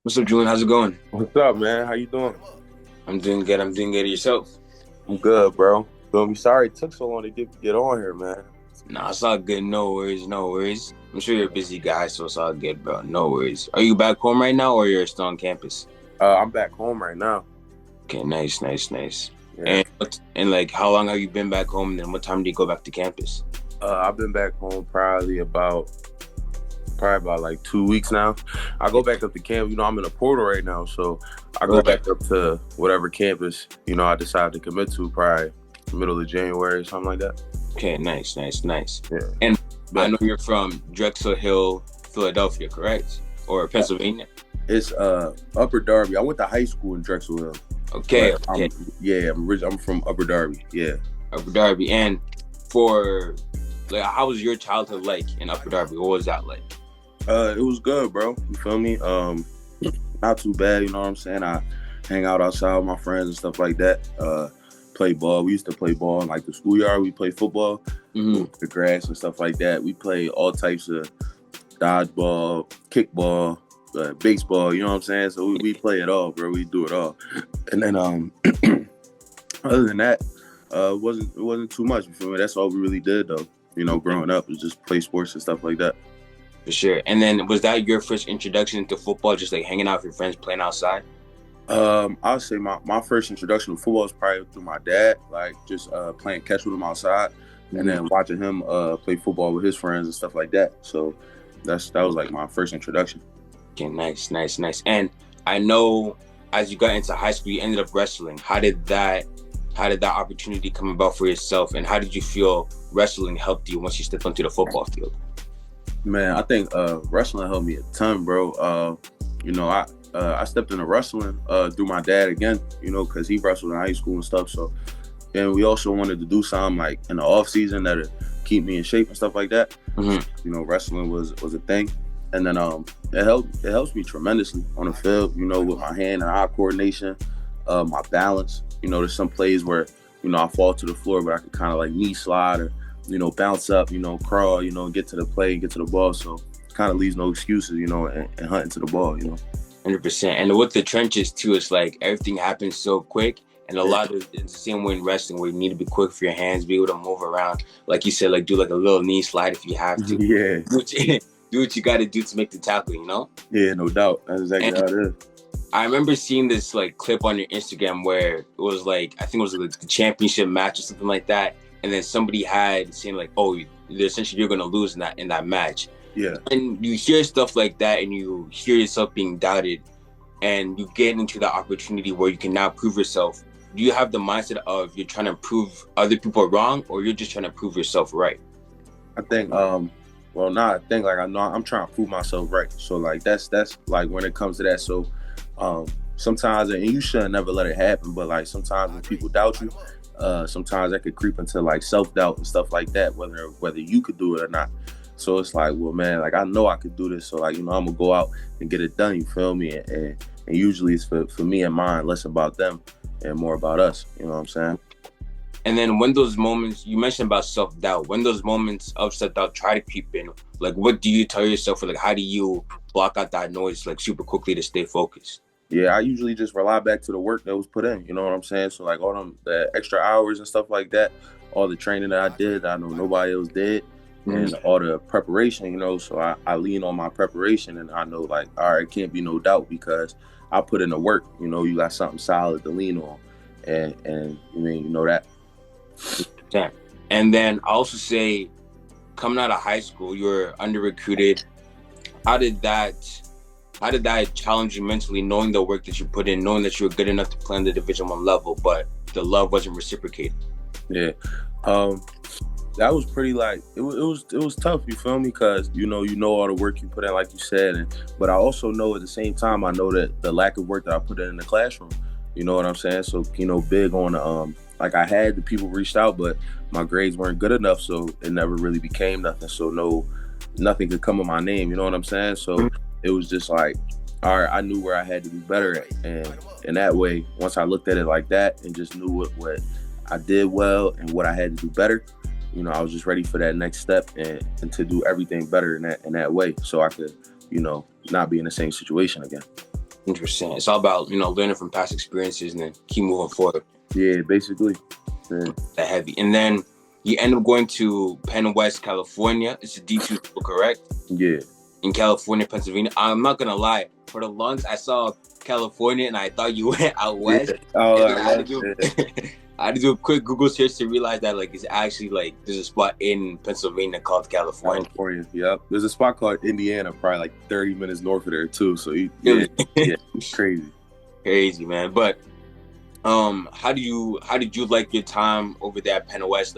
What's up, Julian? How's it going? What's up, man? How you doing? I'm doing good. I'm doing good. Yourself? I'm good, bro. Feel me? Sorry it took so long to get on here, man. Nah, it's all good. No worries. No worries. I'm sure you're a busy guy, so it's all good, bro. No worries. Are you back home right now, or you're still on campus? I'm back home right now. Okay, nice, nice, nice. Yeah. And like, how long have you been back home? And then what time do you go back to campus? I've been back home probably about like 2 weeks now. I go back up to camp. I'm in a portal right now, so I go Right. back up to whatever campus I decide to commit to, probably middle of January, something like that. Okay, nice, nice, nice. Yeah. And I But know you're from Drexel Hill, Philadelphia, correct? Or Pennsylvania? it's Upper Darby. I went to high school in Drexel Hill, Okay, but okay. I'm from Upper Darby. Yeah. Upper Darby. And for like, how was your childhood like in Upper Darby? What was that like? It was good, bro. You feel me? Not too bad. You know what I'm saying? I hang out outside with my friends and stuff like that. Play ball. We used to play ball in like the schoolyard. We play football, Mm-hmm. the grass and stuff like that. We play all types of dodgeball, kickball, baseball. You know what I'm saying? So we play it all, bro. We do it all. And then other than that, it wasn't too much. You feel me? That's all we really did though. Growing up is just play sports and stuff like that. For sure. And then was that your first introduction to football, just like hanging out with your friends, playing outside? I'll say my first introduction to football was probably through my dad, like just playing catch with him outside, and then watching him play football with his friends and stuff like that. So that was like my first introduction. Okay, nice, nice, nice. And I know as you got into high school, you ended up wrestling. How did that opportunity come about for yourself, and how did you feel wrestling helped you once you stepped onto the football field? Man, I think wrestling helped me a ton, bro. I stepped into wrestling through my dad again, because he wrestled in high school and stuff. So, and we also wanted to do something like in the off season that'd keep me in shape and stuff like that. Wrestling was a thing, and then it helps me tremendously on the field. With my hand and eye coordination, my balance. There's some plays where I fall to the floor, but I could kind of like knee slide or bounce up, crawl, get to the play, get to the ball. So kind of leaves no excuses, and hunting to the ball. 100%. And with the trenches too, it's like everything happens so quick. And a Yeah. lot of it's the same way in wrestling, where you need to be quick for your hands, be able to move around. Like you said, like do like a little knee slide if you have to. Yeah, Do what you got to do to make the tackle. yeah, no doubt. That's exactly And how it is. I remember seeing this like clip on your Instagram where it was like, I think it was like the championship match or something like that. And then somebody had saying like, oh, essentially you're gonna lose in that match. Yeah, And you hear stuff like that, and you hear yourself being doubted, and you get into that opportunity where you can now prove yourself. Do you have the mindset of you're trying to prove other people wrong, or you're just trying to prove yourself right? I think. Well, nah, I think like I know I'm trying to prove myself right. So like that's like when it comes to that. So, sometimes and you shouldn't never let it happen. But like sometimes when people doubt you, sometimes that could creep into like self doubt and stuff like that. Whether you could do it or not. So it's like, well, man, like I know I could do this. So like, I'm gonna go out and get it done. You feel me? And usually it's for me and mine, less about them and more about us. You know what I'm saying? And then when those moments, you mentioned about self-doubt, when those moments of self-doubt try to creep in, like what do you tell yourself, or like how do you block out that noise like super quickly to stay focused? Yeah, I usually just rely back to the work that was put in. You know what I'm saying? So like all them the extra hours and stuff like that, all the training that I did, I know nobody else did, and all the preparation. So I lean on my preparation, and I know like, all right, can't be no doubt because I put in the work. You got something solid to lean on, and that. Damn. And then I also say, coming out of high school, you were under recruited. How did that how did that challenge you mentally, knowing the work that you put in, knowing that you were good enough to play on the Division 1 level, but the love wasn't reciprocated? Yeah. Um, that was pretty like it was tough. You feel me? Because all the work you put in, like you said, but I also know at the same time I know that the lack of work that I put in the classroom. You know what I'm saying? So big on like I had the people reached out, but my grades weren't good enough, so it never really became nothing. So nothing could come of my name. You know what I'm saying? So it was just like, all right, I knew where I had to be better at, and in that way, once I looked at it like that and just knew what I did well and what I had to do better, I was just ready for that next step and to do everything better in that way, so I could, not be in the same situation again. 100%. It's all about, learning from past experiences and then keep moving forward. Yeah, basically. Yeah. That heavy. And then you end up going to Penn West, California. It's a D2 school, correct? Yeah. In California, Pennsylvania. I'm not gonna lie. For the longest, I saw California and I thought you went out west. Yeah. Oh, I had to do a quick Google search to realize that it's actually there's a spot in Pennsylvania called California. Yep. There's a spot called Indiana, probably like 30 minutes north of there too. So it's crazy. Crazy, man. But how did you like your time over there at Penn West?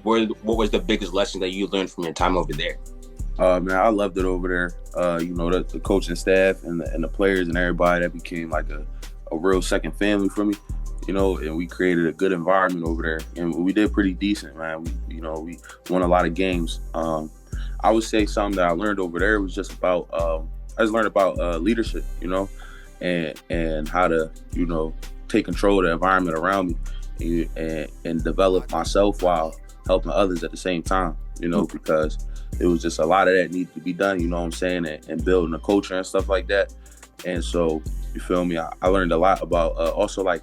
What was the biggest lesson that you learned from your time over there? Man, I loved it over there. The coaching staff and the players and everybody, that became like a real second family for me. And we created a good environment over there, and we did pretty decent, man. We won a lot of games. I would say something that I learned over there was just about I just learned about leadership, and how to take control of the environment around me, and develop myself while helping others at the same time. Because it was just a lot of that needed to be done. You know what I'm saying, and building a culture and stuff like that. And so, you feel me? I learned a lot about also being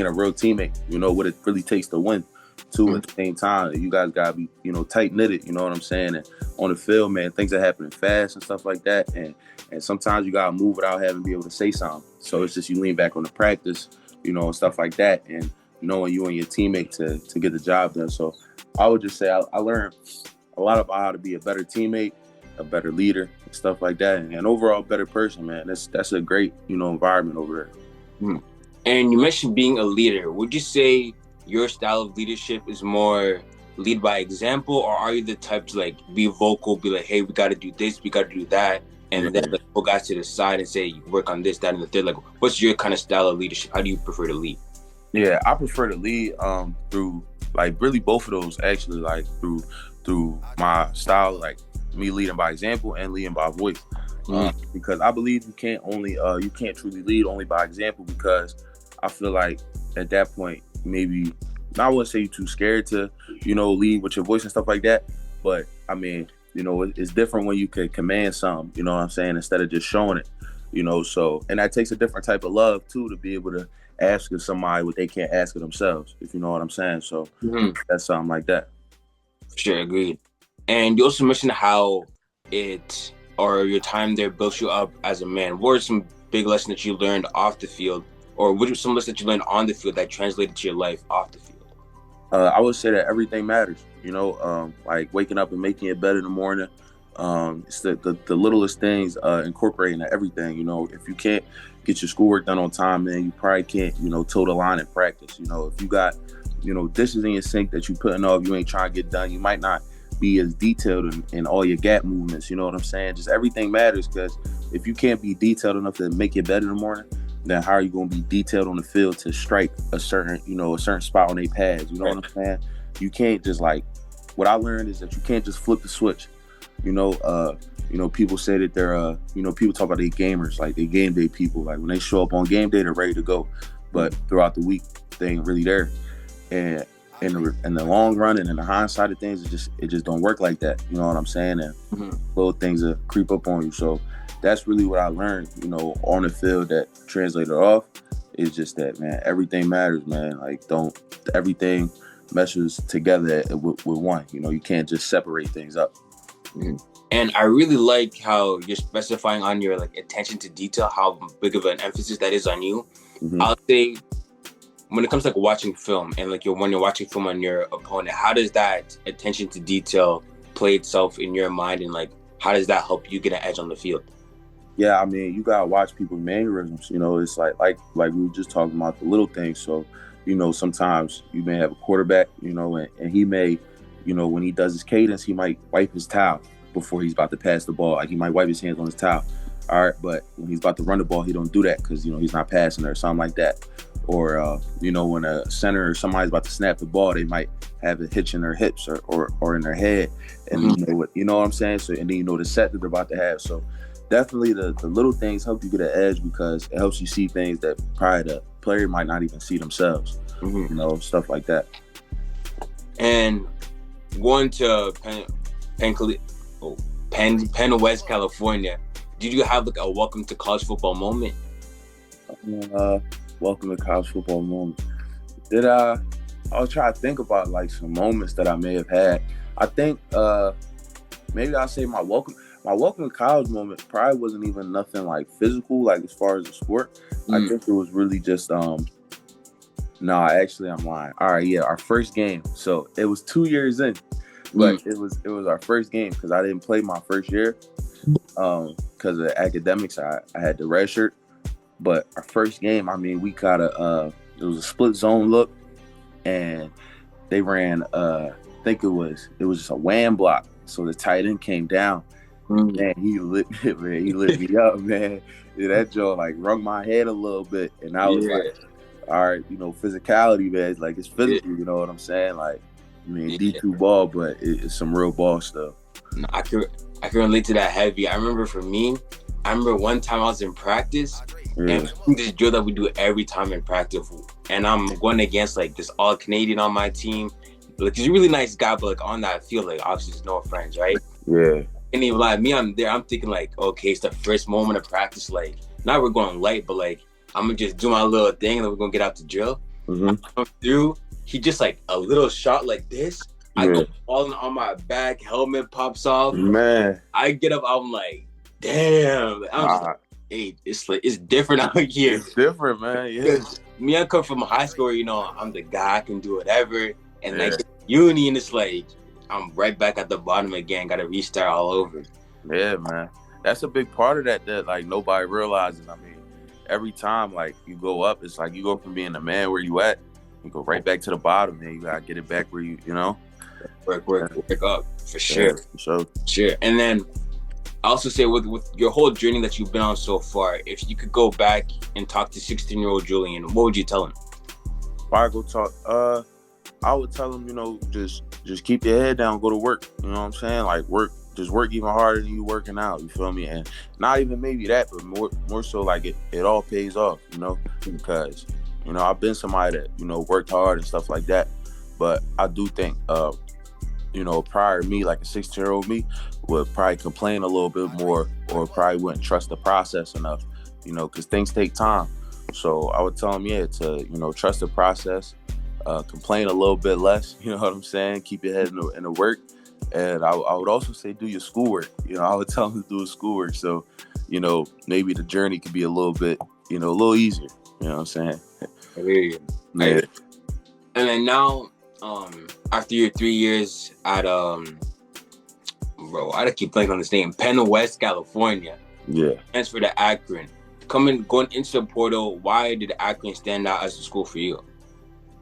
a real teammate. What it really takes to win too. At the same time, you guys gotta be tight knitted. You know what I'm saying? And on the field, man, things are happening fast and stuff like that. And sometimes you gotta move without having to be able to say something. So it's just you lean back on the practice, and stuff like that, and knowing you and your teammate to get the job done. So I would just say I learned a lot about how to be a better teammate, a better leader, and stuff like that, and overall better person, man. That's a great environment over there. And you mentioned being a leader. Would you say your style of leadership is more lead by example, or are you the type to be vocal, be like, hey, we got to do this, we got to do that, and then pull guys to the side and say, you work on this, that, and the third? What's your kind of style of leadership? How do you prefer to lead? Yeah, I prefer to lead through really both of those, actually, through my style, me leading by example and leading by voice. Because I believe you can't truly lead only by example, because I feel like at that point, maybe, I wouldn't say you're too scared to, lead with your voice and stuff like that. But I mean, it's different when you can command something, you know what I'm saying, instead of just showing it, so, and that takes a different type of love too, to be able to ask of somebody what they can't ask of themselves, if you know what I'm saying. So that's something like that. Sure, agreed. And you also mentioned how your time there built you up as a man. What are some big lessons that you learned off the field, or what are some lessons that you learned on the field that translated to your life off the field? I would say that everything matters, waking up and making it better in the morning. It's the littlest things, incorporating everything. If you can't get your schoolwork done on time, man, you probably can't, toe the line in practice. If you got, dishes in your sink that you putting off, you ain't trying to get done, you might not be as detailed in all your gap movements. You know what I'm saying? Just everything matters, because if you can't be detailed enough to make it better in the morning, then how are you going to be detailed on the field to strike a certain spot on their pads? You know what I'm saying? You can't just what I learned is that you can't just flip the switch. People say that they're, people talk about they gamers, they game day people. When they show up on game day, they're ready to go. But throughout the week, they ain't really there. And in the long run and in the hindsight of things, it just don't work like that. You know what I'm saying? And little things that creep up on you. So that's really what I learned, on the field that translated off. Is just that, man, everything matters, man. Everything meshes together with one. You can't just separate things up. And I really like how you're specifying on your attention to detail, how big of an emphasis that is on you. I'll say, when it comes to watching film and when you're watching film on your opponent, how does that attention to detail play itself in your mind, and how does that help you get an edge on the field? Yeah, I mean, you gotta watch people's mannerisms. It's like we were just talking about the little things. So, sometimes you may have a quarterback, and he may, when he does his cadence, he might wipe his towel before he's about to pass the ball. He might wipe his hands on his towel. All right, but when he's about to run the ball, he don't do that, because he's not passing it or something like that. Or when a center or somebody's about to snap the ball, they might have a hitch in their hips or in their head, and you know what I'm saying. So, and then the set that they're about to have. So definitely the little things help you get an edge, because it helps you see things that probably the player might not even see themselves. Stuff like that. And going to Penn West, California, did you have like a welcome to college football moment? Uh, welcome to college football moment. Did I? I'll try to think about like some moments that I may have had. I think maybe I'll say my welcome to college moment probably wasn't even nothing like physical, like as far as the sport. I think it was really just actually I'm lying. All right, yeah, our first game. So it was 2 years in, but it was our first game because I didn't play my first year because of academics. I had the red shirt, but our first game, I mean, we got it was a split zone look, and they ran I think it was just a wham block. So the tight end came down. Man, he lit me up, man. Yeah, that jaw like rung my head a little bit, and I was like, all right, physicality, man. It's like it's physical, you know what I'm saying? Like, I mean, D2 ball, but it's some real ball stuff. No, I can relate to that heavy. I remember for me, one time I was in practice, and this drill that we do every time in practice, and I'm going against like this all Canadian on my team. Like he's a really nice guy, but like on that field, like obviously there's no friends, right? Yeah. And even like me, I'm there. I'm thinking like, okay, it's the first moment of practice. Like now we're going light, but like I'm gonna just do my little thing, and then we're gonna get out to drill. I come through. He just like a little shot like this. I go falling on my back. Helmet pops off. Man, I get up. I'm like, damn. I'm just like, hey, it's different out here. It's different, man. Yeah. Me, I come from high school. I'm the guy. I can do whatever. And like uni, and it's like I'm right back at the bottom again. Got to restart all over. Yeah, man. That's a big part of that like nobody realizes. I mean, every time like you go up, it's like you go from being the man where you at, you go right back to the bottom, and you gotta get it back where you know. Work up for sure. Yeah, for sure. And then I also say with your whole journey that you've been on so far, if you could go back and talk to 16-year-old Julien, what would you tell him? If I go talk, I would tell him, just keep your head down, go to work. You know what I'm saying? Like work even harder than you working out. You feel me? And not even maybe that, but more so like it all pays off. Because I've been somebody that worked hard and stuff like that. But I do think prior me, like a 16-year-old me, would probably complain a little bit more, or probably wouldn't trust the process enough. Because things take time. So I would tell him, to trust the process. Complain a little bit less, you know what I'm saying? Keep your head in the work. And I would also say do your schoolwork. I would tell him to do his schoolwork. So, maybe the journey could be a little bit, a little easier. You know what I'm saying? I hear you. Yeah. And then now, after your 3 years at, I keep blanking on this name, Penn West, California. Yeah. Transfer to Akron. Going into the portal, why did Akron stand out as a school for you?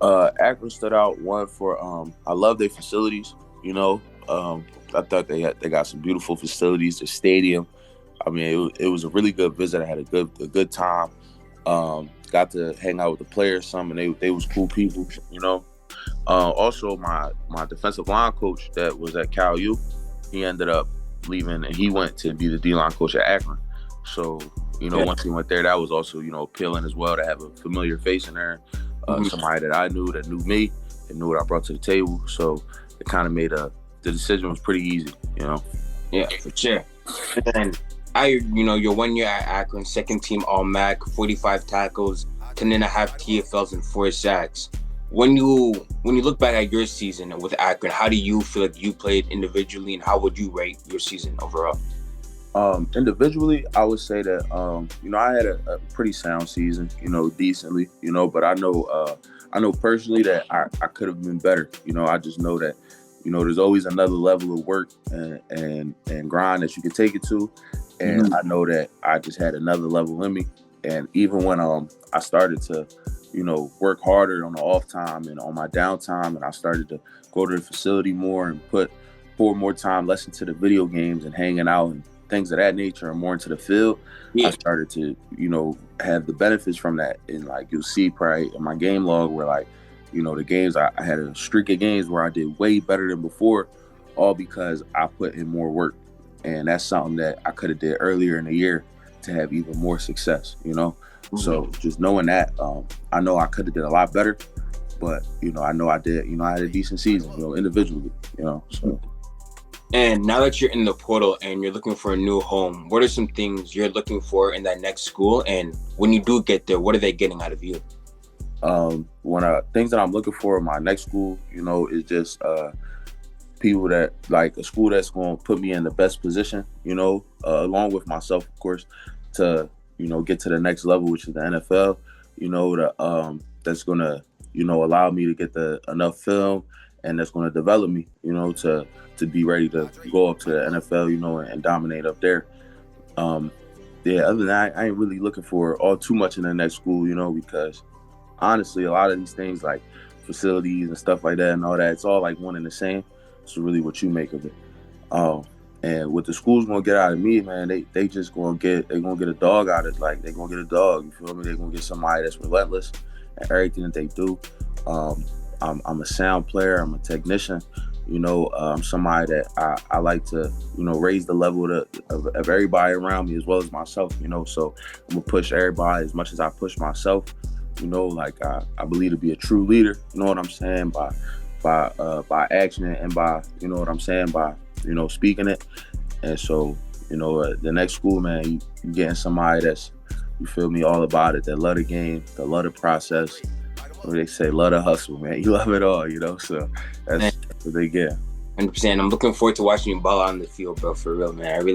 Akron stood out one for I love their facilities. I thought they got some beautiful facilities. The stadium, I mean, it was a really good visit. I had a good time. Got to hang out with the players some, and they was cool people. Also my defensive line coach that was at Cal U, he ended up leaving, and he went to be the D-line coach at Akron. So once he went there, that was also appealing as well to have a familiar face in there. Somebody that I knew that knew me and knew what I brought to the table. So it kind of made the decision was pretty easy, Yeah, for sure. And your 1 year at Akron, second team All-MAC, 45 tackles, 10.5 TFLs, and 4 sacks. When you look back at your season with Akron, how do you feel like you played individually, and how would you rate your season overall? Individually, I would say that, I had a pretty sound season, decently, but I know personally that I could have been better. I just know that, there's always another level of work and grind that you can take it to. And I know that I just had another level in me. And even when I started to, work harder on the off time and on my downtime, and I started to go to the facility more and pour more time, less into the video games and hanging out and things of that nature and more into the field, I started to, have the benefits from that. And like you'll see probably in my game log where like, the games, I had a streak of games where I did way better than before, all because I put in more work. And that's something that I could have did earlier in the year to have even more success, So just knowing that, I know I could have did a lot better, but, I know I did, I had a decent season, individually, so. And now that you're in the portal and you're looking for a new home, what are some things you're looking for in that next school? And when you do get there, what are they getting out of you? Things that I'm looking for in my next school, is just people that like a school that's going to put me in the best position, along with myself, of course, to get to the next level, which is the NFL. That's going to allow me to get enough film, and that's going to develop me, to be ready to go up to the NFL, and dominate up there. Other than that, I ain't really looking for all too much in the next school, because honestly, a lot of these things like facilities and stuff like that and all that, it's all like one and the same. It's really what you make of it. And what the school's gonna get out of me, man, they just gonna get a dog out of it. Like, they gonna get a dog, you feel me? They gonna get somebody that's relentless in everything that they do. I'm a sound player, I'm a technician, I'm somebody that I like to, raise the level of everybody around me as well as myself, so I'm gonna push everybody as much as I push myself, I believe to be a true leader, you know what I'm saying, by action and by, by, speaking it. And so, the next school, man, you getting somebody that's, you feel me, all about it, that love the game, that love the process. They say love the hustle, man. You love it all, so that's what they get. 100%. I'm looking forward to watching you ball out on the field, bro, for real, man.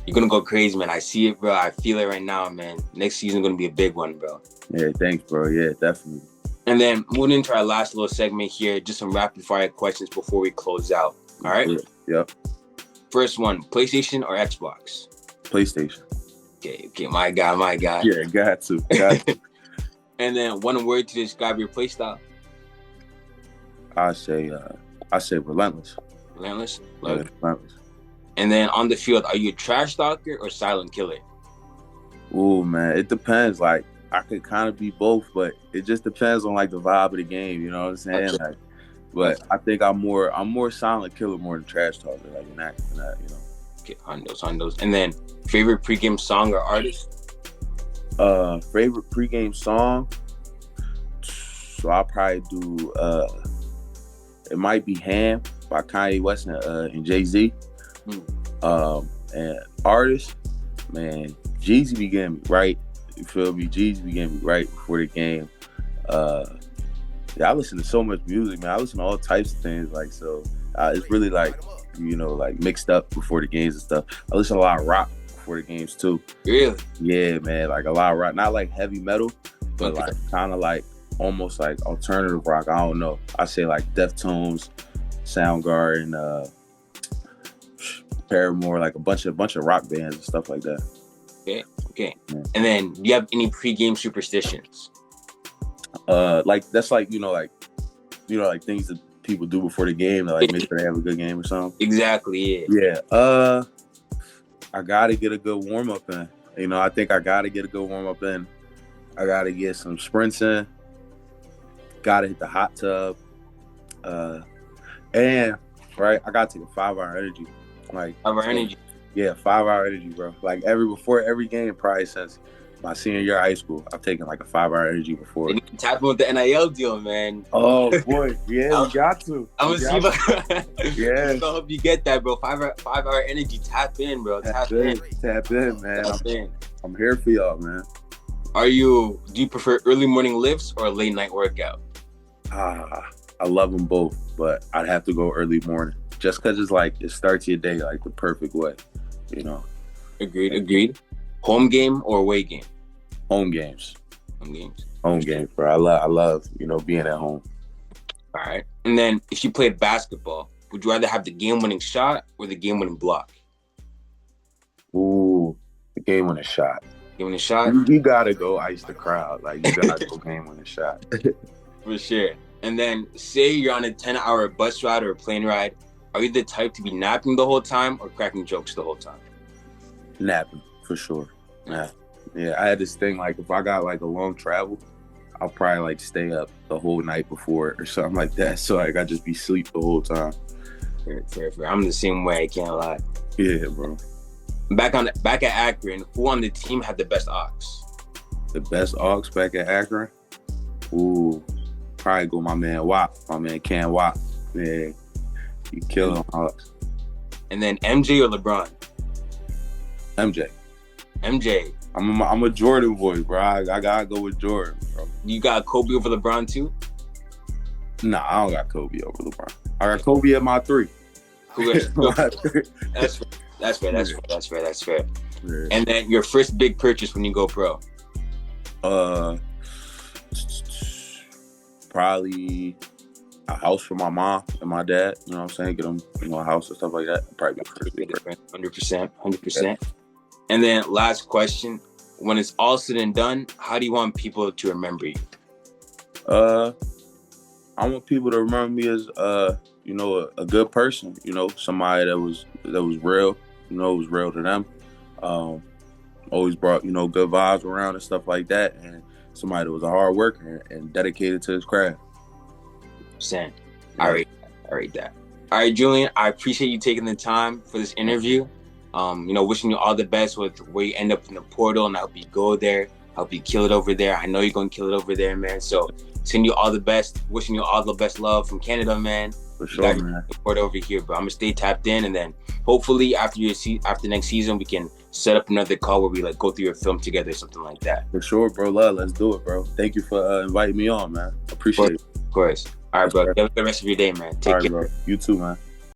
You're going to go crazy, man. I see it, bro. I feel it right now, man. Next season going to be a big one, bro. Yeah, thanks, bro. Yeah, definitely. And then moving into our last little segment here, just some rapid fire questions before we close out. All right? Yep. First one, PlayStation or Xbox? PlayStation. Okay, my guy. Yeah, got to. And then one word to describe your play style? I say relentless. Relentless? Relentless. And then on the field, are you a trash talker or silent killer? Ooh, man, it depends. Like, I could kind of be both, but it just depends on like the vibe of the game. You know what I'm saying? Okay. Like, but I think I'm more silent killer more than trash talker. Like in that. Okay, on those. And then favorite pregame song or artist? Favorite pregame song. So I'll probably do. It might be "Ham" by Kanye West and Jay-Z. And artist, man, Jeezy be getting me right. You feel me? Jeezy be getting me right before the game. I listen to so much music, man. I listen to all types of things. Like, so it's really like, like mixed up before the games and stuff. I listen to a lot of rock before the games too. Really? Yeah, man. Like a lot of rock, not like heavy metal, but like kind of like almost like alternative rock. I don't know. I say like Deftones, Soundgarden, Paramore, like a bunch of rock bands and stuff like that. Okay. Yeah. And then, do you have any pregame superstitions? Like that's like like things that people do before the game to like make sure they have a good game or something. Exactly. Yeah. I gotta get a good warm up in. I think I gotta get a good warm up in. I gotta get some sprints in. Gotta hit the hot tub. And right, I gotta take a 5-hour energy. Like 5-hour energy. Yeah, 5-hour energy, bro. Like before every game, probably since my senior year of high school, I've taken like a 5-hour energy before. And you can tap in with the NIL deal, man. Oh boy, yeah, we got to. I'm gonna see yeah. I hope you get that, bro. 5-hour energy. Tap in, bro. Tap in, man. I'm here for y'all, man. Do you prefer early morning lifts or late night workout? I love them both, but I'd have to go early morning just because it's like it starts your day like the perfect way, Agreed. Home game or away game? Home games. Home games, bro. I love being at home. All right. And then if you played basketball, would you rather have the game-winning shot or the game-winning block? Ooh, the game-winning shot. Game-winning shot? You gotta go ice the crowd. Like, you gotta go game-winning shot. For sure. And then say you're on a 10-hour bus ride or a plane ride. Are you the type to be napping the whole time or cracking jokes the whole time? Napping, for sure. Yeah, I had this thing, like, if I got, like, a long travel, I'll probably, like, stay up the whole night before or something like that. So, like, I just be asleep the whole time. Fair. I'm the same way, I can't lie. Yeah, bro. Back at Akron, who on the team had the best aux? The best aux back at Akron? Ooh, probably go my man Wap, my man Can Wap. Yeah, he killing aux. And then MJ or LeBron? MJ. MJ. I'm a Jordan boy, bro. I gotta go with Jordan, bro. You got Kobe over LeBron too? Nah, I don't got Kobe over LeBron. I got Kobe at my 3. That's fair. Yeah. And then your first big purchase when you go pro? Probably a house for my mom and my dad. You know what I'm saying? Get them, a house and stuff like that. Probably 100%. Yeah. And then last question: when it's all said and done, how do you want people to remember you? I want people to remember me as a good person. Somebody that was real. Was real to them. Always brought good vibes around and stuff like that, and somebody that was a hard worker and dedicated to his craft. Percent. I rate that. All right, Julien, I appreciate you taking the time for this interview. Wishing you all the best with where you end up in the portal, and I hope you go there. I hope you kill it over there. I know you're gonna kill it over there, man. So send you all the best. Wishing you all the best love from Canada, man. For sure, man. Support over here, bro. I'm gonna stay tapped in, and then hopefully after next season, we can set up another call where we go through your film together, something like that. For sure, bro. Let's do it, bro. Thank you for inviting me on, man. Appreciate it. Of course. All right, bro. Have a good rest of your day, man. Take care. Bro. You too, man.